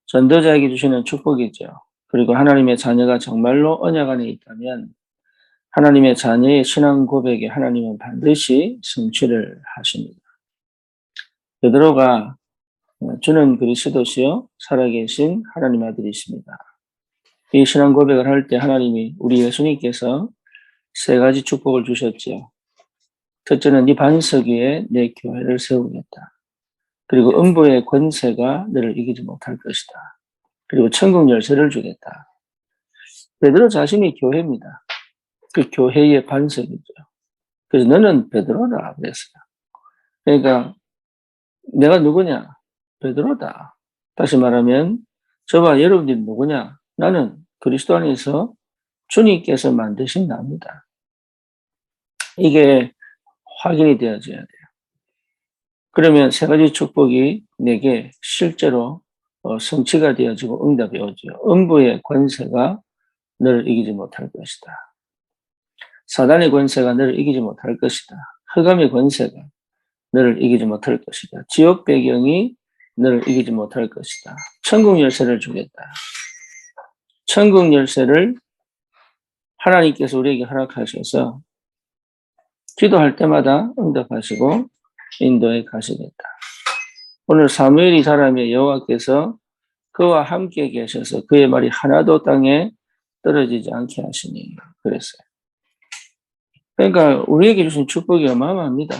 전도자에게 주시는 축복이죠. 그리고 하나님의 자녀가 정말로 언약 안에 있다면 하나님의 자녀의 신앙 고백에 하나님은 반드시 성취를 하십니다. 베드로가 주는 그리스도시요 살아계신 하나님 아들이십니다. 이 신앙 고백을 할 때 하나님이 우리 예수님께서 세 가지 축복을 주셨지요. 첫째는 네 반석 위에 내 교회를 세우겠다. 그리고 음부의 권세가 너를 이기지 못할 것이다. 그리고 천국 열쇠를 주겠다. 베드로 자신이 교회입니다. 그 교회의 반석이죠. 그래서 너는 베드로다 그랬어요. 그러니까 내가 누구냐? 베드로다. 다시 말하면 저와 여러분들이 누구냐? 나는 그리스도 안에서 주님께서 만드신 나입니다. 이게 확인이 되어져야 돼요. 그러면 세 가지 축복이 내게 실제로 성취가 되어지고 응답이 오죠. 음부의 권세가 너를 이기지 못할 것이다. 사단의 권세가 너를 이기지 못할 것이다. 흑암의 권세가 너를 이기지 못할 것이다. 지옥 배경이 너를 이기지 못할 것이다. 천국 열쇠를 주겠다. 천국 열쇠를 하나님께서 우리에게 허락하셔서 기도할 때마다 응답하시고 인도에 가시겠다. 오늘 사무엘이 사람의 여호와께서 그와 함께 계셔서 그의 말이 하나도 땅에 떨어지지 않게 하시니 그랬어요. 그러니까 우리에게 주신 축복이 어마어마합니다.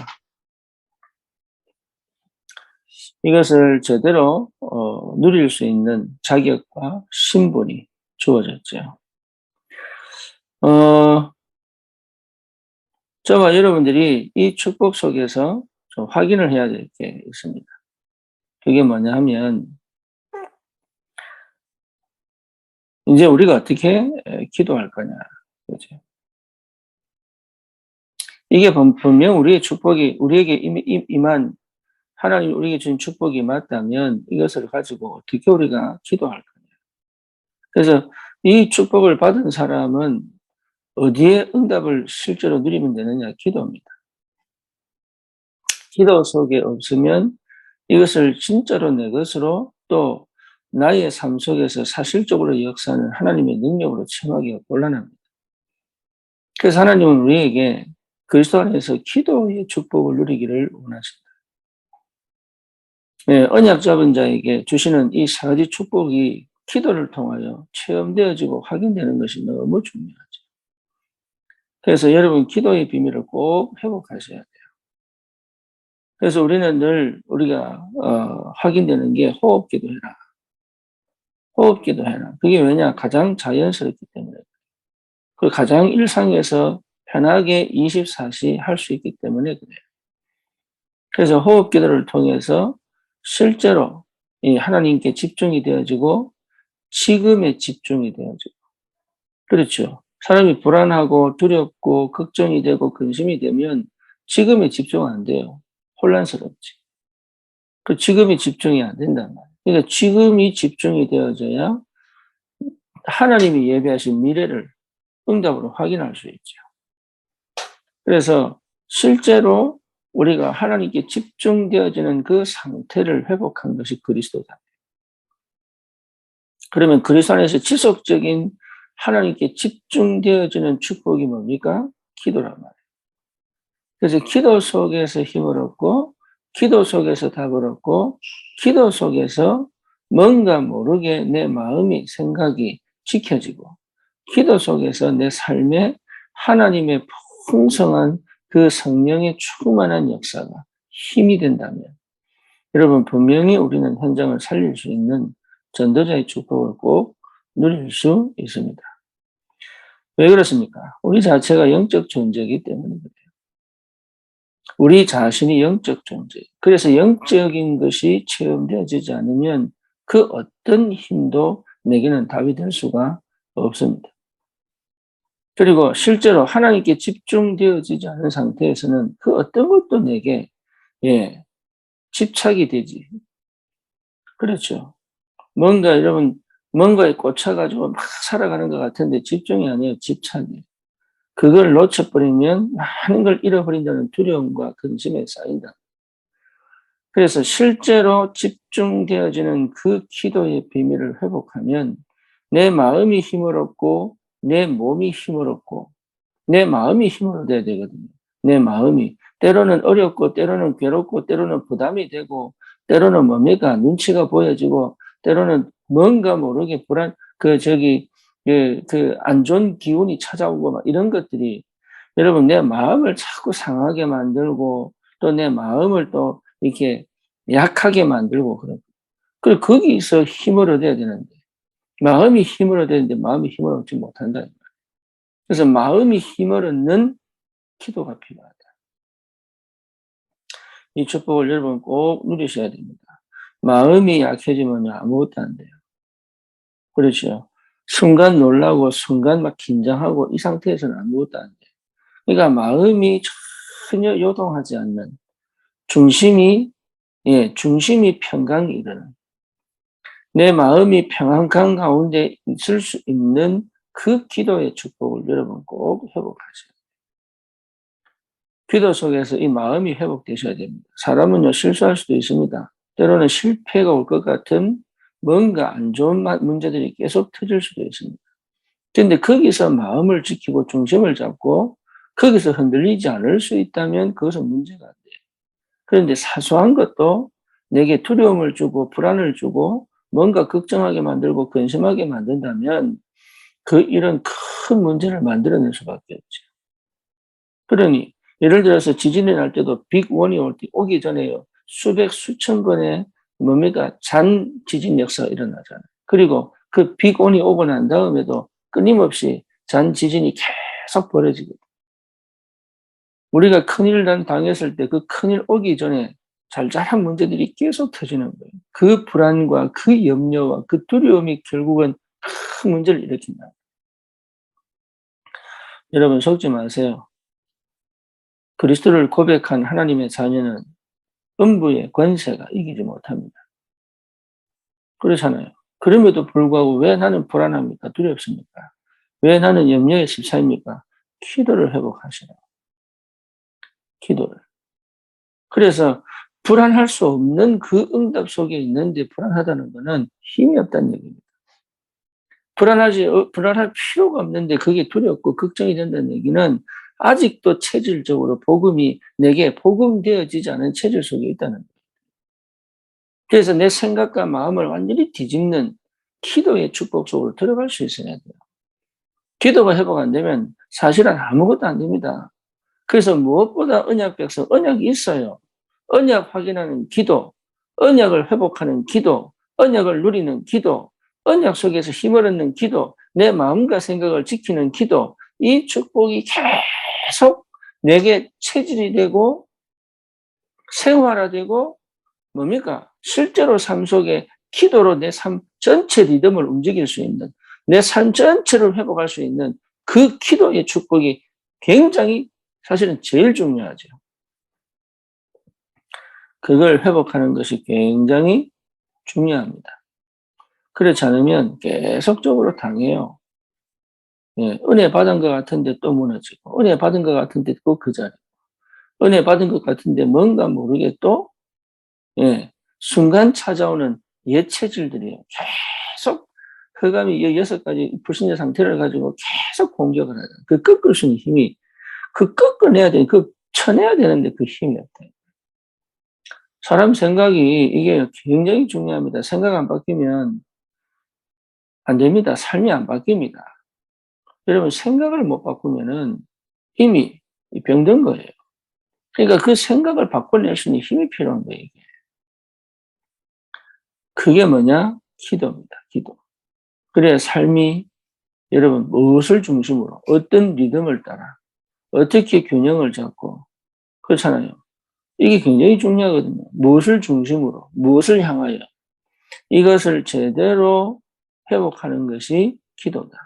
이것을 제대로 누릴 수 있는 자격과 신분이 주어졌죠. 저와 여러분들이 이 축복 속에서 좀 확인을 해야 될 게 있습니다. 그게 뭐냐 하면 이제 우리가 어떻게 기도할 거냐. 그렇죠? 이게 분명 우리의 축복이 우리에게 임한 하나님 우리에게 준 축복이 맞다면 이것을 가지고 어떻게 우리가 기도할 거냐. 그래서 이 축복을 받은 사람은 어디에 응답을 실제로 누리면 되느냐? 기도입니다. 기도 속에 없으면 이것을 진짜로 내 것으로 또 나의 삶 속에서 사실적으로 역사하는 하나님의 능력으로 체험하기가 곤란합니다. 그래서 하나님은 우리에게 그리스도 안에서 기도의 축복을 누리기를 원하십니다. 네, 언약 잡은 자에게 주시는 이 세 가지 축복이 기도를 통하여 체험되어지고 확인되는 것이 너무 중요하죠. 그래서 여러분 기도의 비밀을 꼭 회복하셔야 돼요. 그래서 우리는 늘 우리가 확인되는 게 호흡 기도해라. 호흡 기도해라. 그게 왜냐? 가장 자연스럽기 때문에. 그 가장 일상에서 편하게 24시 할 수 있기 때문에 그래요. 그래서 호흡 기도를 통해서 실제로 이 하나님께 집중이 되어지고 지금에 집중이 되어지고 그렇죠. 사람이 불안하고 두렵고 걱정이 되고 근심이 되면 지금에 집중 안 돼요. 혼란스럽지. 그 지금이 집중이 안 된단 말이에요. 그러니까 지금이 집중이 되어져야 하나님이 예비하신 미래를 응답으로 확인할 수 있죠. 그래서 실제로 우리가 하나님께 집중되어지는 그 상태를 회복한 것이 그리스도다. 그러면 그리스도 안에서 지속적인 하나님께 집중되어지는 축복이 뭡니까? 기도란 말이에요. 그래서 기도 속에서 힘을 얻고 기도 속에서 답을 얻고 기도 속에서 뭔가 모르게 내 마음이 생각이 지켜지고 기도 속에서 내 삶에 하나님의 풍성한 그 성령의 충만한 역사가 힘이 된다면 여러분 분명히 우리는 현장을 살릴 수 있는 전도자의 축복을 꼭 누릴 수 있습니다. 왜 그렇습니까? 우리 자체가 영적 존재이기 때문에 그래요. 우리 자신이 영적 존재. 그래서 영적인 것이 체험되어지지 않으면 그 어떤 힘도 내게는 답이 될 수가 없습니다. 그리고 실제로 하나님께 집중되어지지 않은 상태에서는 그 어떤 것도 내게 집착이 되지. 그렇죠. 뭔가 여러분 뭔가에 꽂혀가지고 막 살아가는 것 같은데 집중이 아니에요. 집착이에요. 그걸 놓쳐버리면 많은 걸 잃어버린다는 두려움과 근심에 쌓인다. 그래서 실제로 집중되어지는 그 기도의 비밀을 회복하면 내 마음이 힘을 얻고 내 몸이 힘을 얻고 내 마음이 힘을 얻어야 되거든요. 내 마음이. 때로는 어렵고 때로는 괴롭고 때로는 부담이 되고 때로는 뭡니까? 눈치가 보여지고 때로는 뭔가 모르게 안 좋은 기운이 찾아오고 막 이런 것들이 여러분 내 마음을 자꾸 상하게 만들고 또 내 마음을 또 이렇게 약하게 만들고 그런. 그리고 거기서 힘을 얻어야 되는데 마음이 힘을 얻어야 되는데 마음이 힘을 얻지 못한다. 그래서 마음이 힘을 얻는 기도가 필요하다. 이 축복을 여러분 꼭 누리셔야 됩니다. 마음이 약해지면 아무것도 안 돼요. 그렇죠. 순간 놀라고 순간 막 긴장하고 이 상태에서는 아무것도 안 돼요. 그러니까 마음이 전혀 요동하지 않는 중심이 평강이 이르는 내 마음이 평안강 가운데 있을 수 있는 그 기도의 축복을 여러분 꼭 회복하세요. 기도 속에서 이 마음이 회복되셔야 됩니다. 사람은요, 실수할 수도 있습니다. 때로는 실패가 올 것 같은 뭔가 안 좋은 문제들이 계속 터질 수도 있습니다. 그런데 거기서 마음을 지키고 중심을 잡고 거기서 흔들리지 않을 수 있다면 그것은 문제가 안 돼요. 그런데 사소한 것도 내게 두려움을 주고 불안을 주고 뭔가 걱정하게 만들고 근심하게 만든다면 이런 큰 문제를 만들어낼 수밖에 없죠. 그러니 예를 들어서 지진이 날 때도 빅1이 오기 전에요. 수백 수천 번의 잔 지진 역사가 일어나잖아요. 그리고 그 빅1이 오고 난 다음에도 끊임없이 잔 지진이 계속 벌어지거든요. 우리가 큰일 당했을 때 그 큰일 오기 전에 잘잘한 문제들이 계속 터지는 거예요. 그 불안과 그 염려와 그 두려움이 결국은 큰 문제를 일으킨다. 여러분 속지 마세요. 그리스도를 고백한 하나님의 자녀는 음부의 권세가 이기지 못합니다. 그렇잖아요. 그럼에도 불구하고 왜 나는 불안합니까? 두렵습니까? 왜 나는 염려에 휩싸입니까? 기도를 회복하시라. 기도를. 그래서 불안할 수 없는 그 응답 속에 있는데 불안하다는 것은 힘이 없다는 얘기입니다. 불안할 필요가 없는데 그게 두렵고 걱정이 된다는 얘기는 아직도 체질적으로 복음이 내게 복음되어지지 않은 체질 속에 있다는 거예요. 그래서 내 생각과 마음을 완전히 뒤집는 기도의 축복 속으로 들어갈 수 있어야 돼요. 기도가 회복 안 되면 사실은 아무것도 안 됩니다. 그래서 무엇보다 언약 백성, 언약이 있어요. 언약 확인하는 기도, 언약을 회복하는 기도, 언약을 누리는 기도, 언약 속에서 힘을 얻는 기도, 내 마음과 생각을 지키는 기도, 이 축복이 계속 내게 체질이 되고 생활화되고 뭡니까? 실제로 삶 속에 기도로 내 삶 전체 리듬을 움직일 수 있는 내 삶 전체를 회복할 수 있는 그 기도의 축복이 굉장히 사실은 제일 중요하죠. 그걸 회복하는 것이 굉장히 중요합니다. 그렇지 않으면 계속적으로 당해요. 예, 은혜 받은 것 같은데 또 무너지고, 은혜 받은 것 같은데 또 그 자리, 은혜 받은 것 같은데 뭔가 모르게 또, 예, 순간 찾아오는 옛 체질들이에요. 계속 흑암이 6가지 불신자 상태를 가지고 계속 공격을 하는 그 꺾을 수 있는 힘이, 그 꺾어내야 되는, 그 쳐내야 되는데 그 힘이 없다. 사람 생각이 이게 굉장히 중요합니다. 생각 안 바뀌면 안 됩니다. 삶이 안 바뀝니다. 여러분 생각을 못 바꾸면은 이미 병든 거예요. 그러니까 그 생각을 바꿔낼 수 있는 힘이 필요한 거예요. 이게. 그게 뭐냐? 기도입니다. 기도. 그래야 삶이 여러분 무엇을 중심으로 어떤 리듬을 따라 어떻게 균형을 잡고 그렇잖아요. 이게 굉장히 중요하거든요. 무엇을 중심으로 무엇을 향하여 이것을 제대로 회복하는 것이 기도다.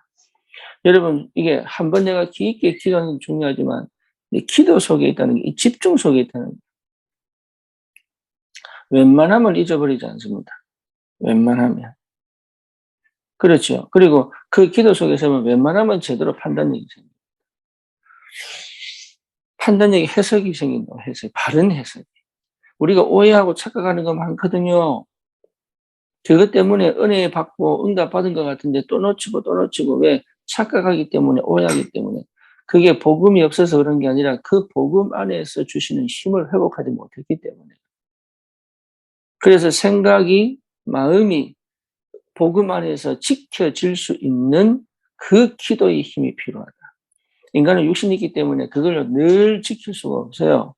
여러분 이게 한번 내가 깊게 기도하는 게 중요하지만 기도 속에 있다는 게 이 집중 속에 있다는 게 웬만하면 잊어버리지 않습니다. 웬만하면. 그렇죠. 그리고 그 기도 속에서는 웬만하면 제대로 판단력이 생깁니다. 판단력이 해석이 생긴다고 해석이 바른 해석이. 우리가 오해하고 착각하는 거 많거든요. 그것 때문에 은혜 받고 응답 받은 것 같은데 또 놓치고 또 놓치고 왜? 착각하기 때문에 오해하기 때문에. 그게 복음이 없어서 그런 게 아니라 그 복음 안에서 주시는 힘을 회복하지 못했기 때문에. 그래서 생각이 마음이 복음 안에서 지켜질 수 있는 그 기도의 힘이 필요하다. 인간은 육신이 있기 때문에 그걸 늘 지킬 수가 없어요.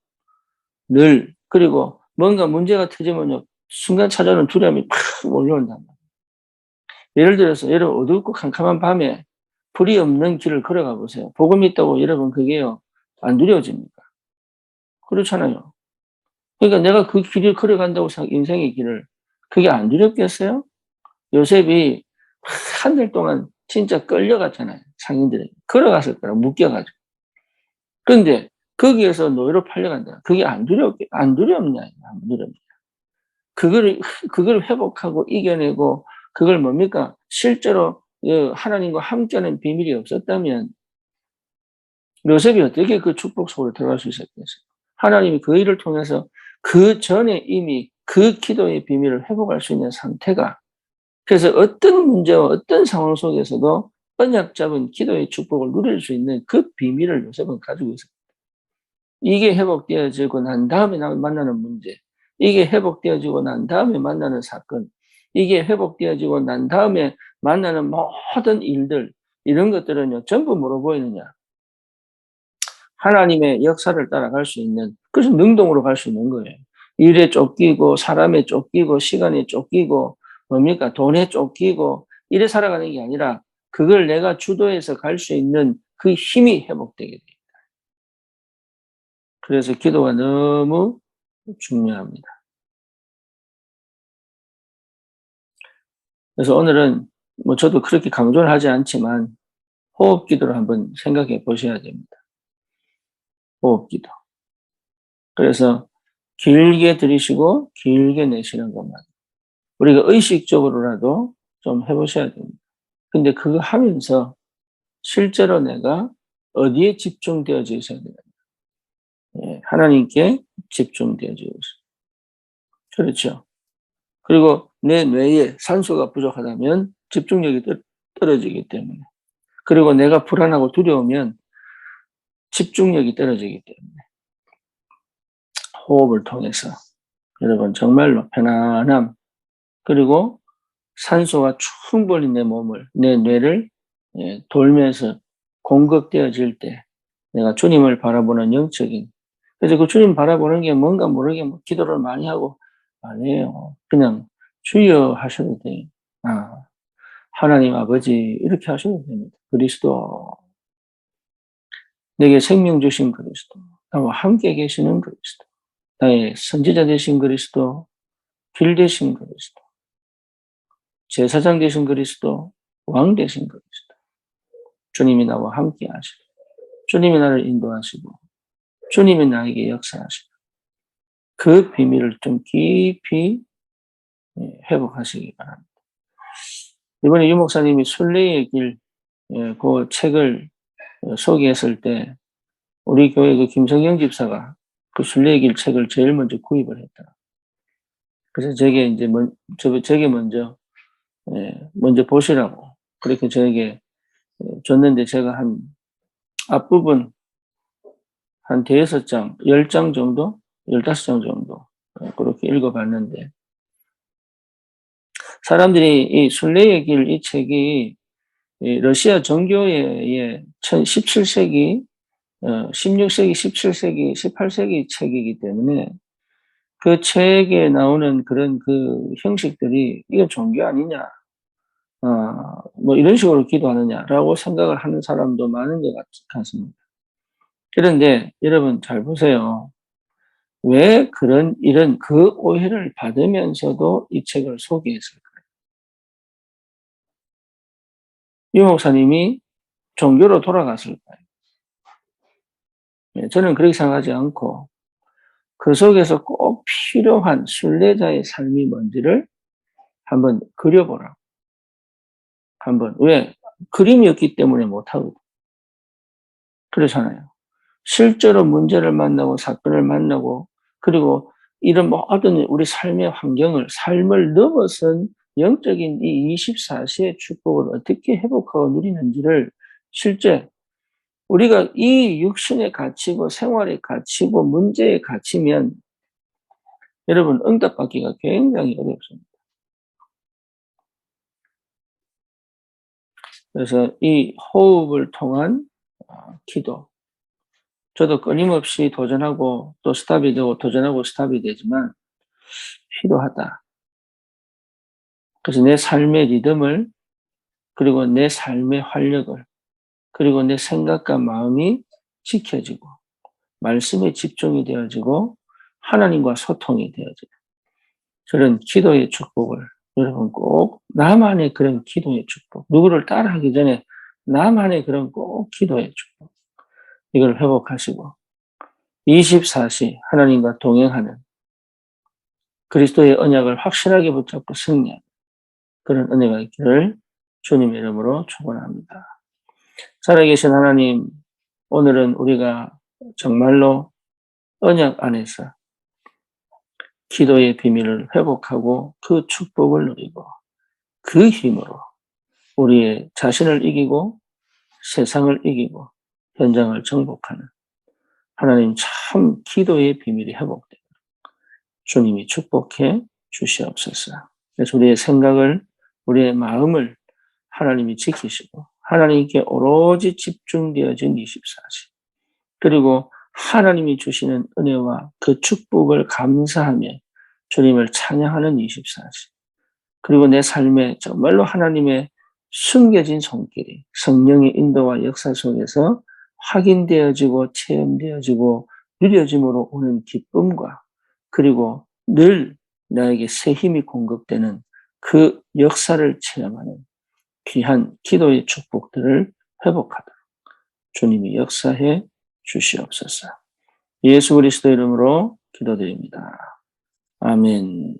늘. 그리고 뭔가 문제가 터지면요. 순간 찾아오는 두려움이 팍 몰려온단 말이에요. 예를 들어서 여러분 어둡고 캄캄한 밤에 불이 없는 길을 걸어가 보세요. 복음이 있다고 여러분 그게요. 안 두려워집니까? 그렇잖아요. 그러니까 내가 그 길을 걸어간다고 인생의 길을 그게 안 두렵겠어요? 요셉이 한 달 동안 진짜 끌려갔잖아요. 상인들에게. 걸어갔을 거라 묶여가지고. 그런데 거기에서 노예로 팔려간다. 그게 안 두렵냐? 안 두렵냐? 그걸 회복하고 이겨내고 그걸 뭡니까? 실제로 하나님과 함께하는 비밀이 없었다면 요셉이 어떻게 그 축복 속으로 들어갈 수 있었겠어요? 하나님이 그 일을 통해서 그 전에 이미 그 기도의 비밀을 회복할 수 있는 상태가 그래서 어떤 문제와 어떤 상황 속에서도 언약 잡은 기도의 축복을 누릴 수 있는 그 비밀을 요셉은 가지고 있어요. 이게 회복되어지고 난 다음에 만나는 문제, 이게 회복되어지고 난 다음에 만나는 사건, 이게 회복되어지고 난 다음에 만나는 모든 일들, 이런 것들은요, 전부 뭐로 보이느냐? 하나님의 역사를 따라갈 수 있는, 그래서 능동으로 갈 수 있는 거예요. 일에 쫓기고, 사람에 쫓기고, 시간에 쫓기고, 뭡니까? 돈에 쫓기고, 이래 살아가는 게 아니라, 그걸 내가 주도해서 갈 수 있는 그 힘이 회복되게 돼요. 그래서 기도가 너무 중요합니다. 그래서 오늘은 뭐 저도 그렇게 강조를 하지 않지만 호흡 기도를 한번 생각해 보셔야 됩니다. 호흡 기도. 그래서 길게 들이쉬고 길게 내쉬는 것만. 우리가 의식적으로라도 좀 해보셔야 됩니다. 근데 그거 하면서 실제로 내가 어디에 집중되어져 있어야 되나? 예, 하나님께 집중되어져 있어요. 그렇죠. 그리고 내 뇌에 산소가 부족하다면 집중력이 떨어지기 때문에. 그리고 내가 불안하고 두려우면 집중력이 떨어지기 때문에. 호흡을 통해서 여러분 정말로 편안함 그리고 산소가 충분히 내 몸을 내 뇌를 돌면서 공급되어질 때 내가 주님을 바라보는 영적인 그래서 그 주님 바라보는 게 뭔가 모르게 뭐 기도를 많이 하고 아니에요. 그냥 주여 하셔도 돼요. 아, 하나님 아버지 이렇게 하셔도 됩니다. 그리스도 내게 생명 주신 그리스도 나와 함께 계시는 그리스도 나의 선지자 되신 그리스도 길 되신 그리스도 제사장 되신 그리스도 왕 되신 그리스도 주님이 나와 함께 하시고 주님이 나를 인도하시고 주님이 나에게 역사하시고 그 비밀을 좀 깊이 회복하시기 바랍니다. 이번에 유 목사님이 순례의 길, 그 책을 소개했을 때 우리 교회 그 김성영 집사가 그 순례의 길 책을 제일 먼저 구입을 했다. 그래서 제게 이제 제게 먼저 보시라고 그렇게 저에게 줬는데 제가 한 앞부분 한 대여섯 장, 10장 정도, 15장 정도 그렇게 읽어봤는데 사람들이 이 순례의 길 이 책이 러시아 정교회의 17세기, 16세기, 17세기, 18세기 책이기 때문에 그 책에 나오는 그런 그 형식들이 이게 종교 아니냐, 뭐 이런 식으로 기도하느냐라고 생각을 하는 사람도 많은 것 같습니다. 그런데 여러분 잘 보세요. 왜 이런 그 오해를 받으면서도 이 책을 소개했을까요? 유 목사님이 종교로 돌아갔을까요? 저는 그렇게 생각하지 않고 그 속에서 꼭 필요한 순례자의 삶이 뭔지를 한번 그려보라. 한번. 왜? 그림이 없기 때문에 못하거든. 그렇잖아요. 실제로 문제를 만나고 사건을 만나고 그리고 이런 모든 우리 삶의 환경을, 삶을 넘어선 영적인 이 24시의 축복을 어떻게 회복하고 누리는지를 실제 우리가 이 육신에 갇히고 생활에 갇히고 문제에 갇히면 여러분 응답받기가 굉장히 어렵습니다. 그래서 이 호흡을 통한 기도, 저도 끊임없이 도전하고 또 스탑이 되고 도전하고 스탑이 되지만 필요하다. 그래서 내 삶의 리듬을, 그리고 내 삶의 활력을, 그리고 내 생각과 마음이 지켜지고 말씀에 집중이 되어지고 하나님과 소통이 되어지고 그런 기도의 축복을 여러분 꼭 나만의 그런 기도의 축복, 누구를 따라하기 전에 나만의 그런 꼭 기도의 축복, 이걸 회복하시고 24시 하나님과 동행하는 그리스도의 언약을 확실하게 붙잡고 승리하는 그런 은혜가 있기를 주님의 이름으로 축원합니다. 살아계신 하나님, 오늘은 우리가 정말로 언약 안에서 기도의 비밀을 회복하고 그 축복을 누리고 그 힘으로 우리의 자신을 이기고 세상을 이기고 현장을 정복하는 하나님, 참 기도의 비밀이 회복되고 주님이 축복해 주시옵소서. 그래서 우리의 생각을, 우리의 마음을 하나님이 지키시고 하나님께 오로지 집중되어진 24시, 그리고 하나님이 주시는 은혜와 그 축복을 감사하며 주님을 찬양하는 24시, 그리고 내 삶에 정말로 하나님의 숨겨진 손길이 성령의 인도와 역사 속에서 확인되어지고 체험되어지고 누려짐으로 오는 기쁨과, 그리고 늘 나에게 새 힘이 공급되는 그 역사를 체험하는 귀한 기도의 축복들을 회복하도록 주님이 역사해 주시옵소서. 예수 그리스도 이름으로 기도드립니다. 아멘.